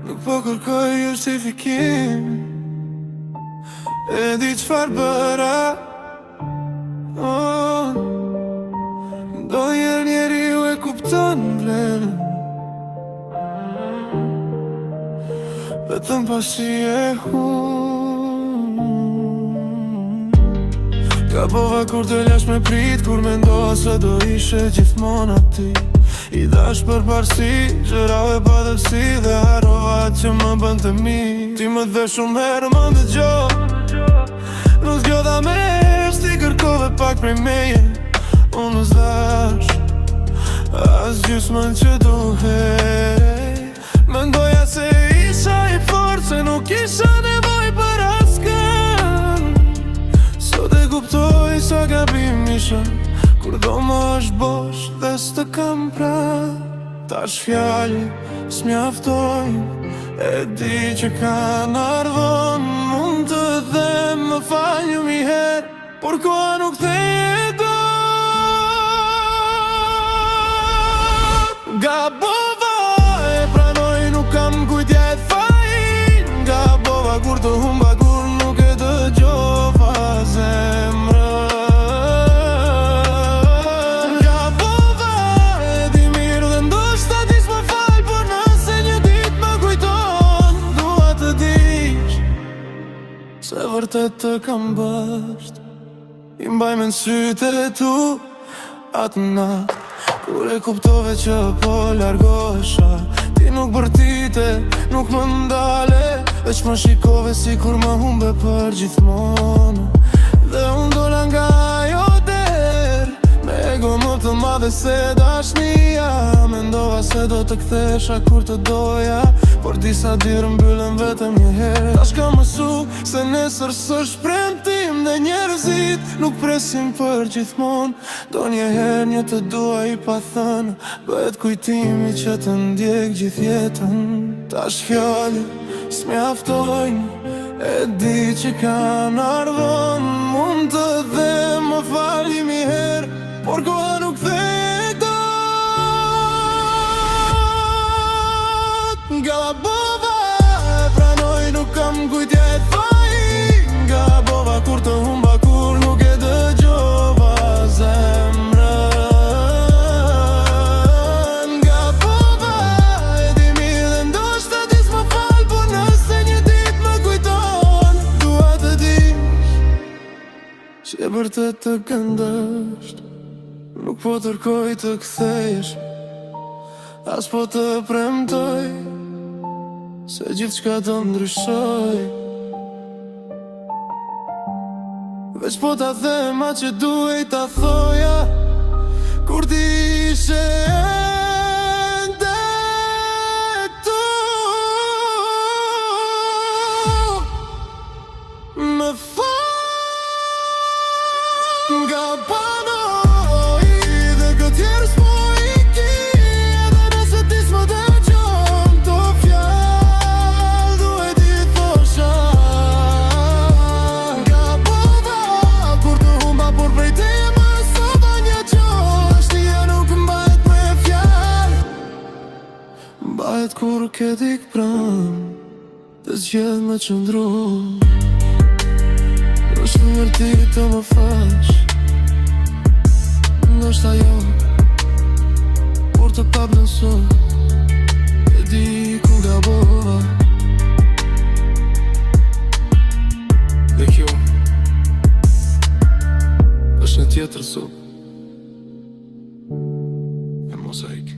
Nuk po kërkoj justifikim, e di çfarë bëra. Ndonjëherë njeriu e kupton vlerën vetëm pasi e humb. Gabova kur të lash me prit, kur mendoha se do ishe gjithmonë aty. I dash për parësi, gjërave pa dëpsi, dhe harrova atë që më bënte mirë. Ti më dhe shumë herë më ndëgjo, nuk zgjodha me herës, ti kërkove pak prej meje. Unë nuk zdash as gjysmën që duhej. Mendoja se isha i fort, se nuk isha nevoj për askën. Sot e kuptoj sa gabim isha, kur do më është bosh dhe s'të kam pra. Tash fjallë s'mjaftojnë, e di që kanë ardhon. Mund të dhe më fal një mi herë, por koha nuk theje do. Gabova, e pranoj, nuk kam kujtja e fajin. Gabova kur të humba, kur nuk e dëgjova zemrën. Gabova, e di mirë dhe ndoshta ti s'më fal, por nëse një dit më kujton, dua të dish se vërtet të kam basht. I mbaj me n'sytë e tu atë natë, kur e kuptove që po largohesha. Ti nuk bërtite, nuk më ndale, veç më shikove si kur më humbe për gjithmonë. Dhe unë dola nga ajo der, me ego më të madhe se dashnia. Mendova se do të kthesha kur të doja, por disa dirë mbyllën vetëm një herë. Tash kam mësu se nesër s'është premtim, dhe njerëzit nuk presin për gjithmonë. Do njëherë një të dua i pa thënë, bëhet kujtimi që të ndjek gjithë jetën. Tash fjallë s'mjaftojnë, e di që kanë ardhon. Mund të dhe më fali mi herë, por koha nuk theje do. Gabova, e pranoj, nuk kam kujtja e fajin. Gabova kur të humba, kur nuk e dëgjova zemrën. Gabova, e di mirë dhe ndoshta ti s'më fal, por nëse një dit më kujton, dua të dish që e vërtet të këndësht. Nuk po tërkoj të kthejesh, as po të premtoj se gjithë qka të ndryshoj. Veç po ta them atë që duhej ta thoja, kur ti ishe ende tu. Më fal nga panoj, dhe këtjerë s'po i ki, edhe nëse ti s'më dëgjon, to fjallë duhet i thosha. Gabova kur të humba, por prej teje më sota një qosh. Tia nuk mbahet me fjallë, mbahet kur ke dik pranë, të zgjedh me qëndru. Është më vërti të më fash, ndoshta jo, kur të pap në sot, e di ku gabova. Dhe kjo është një tjetër sot e mozaik.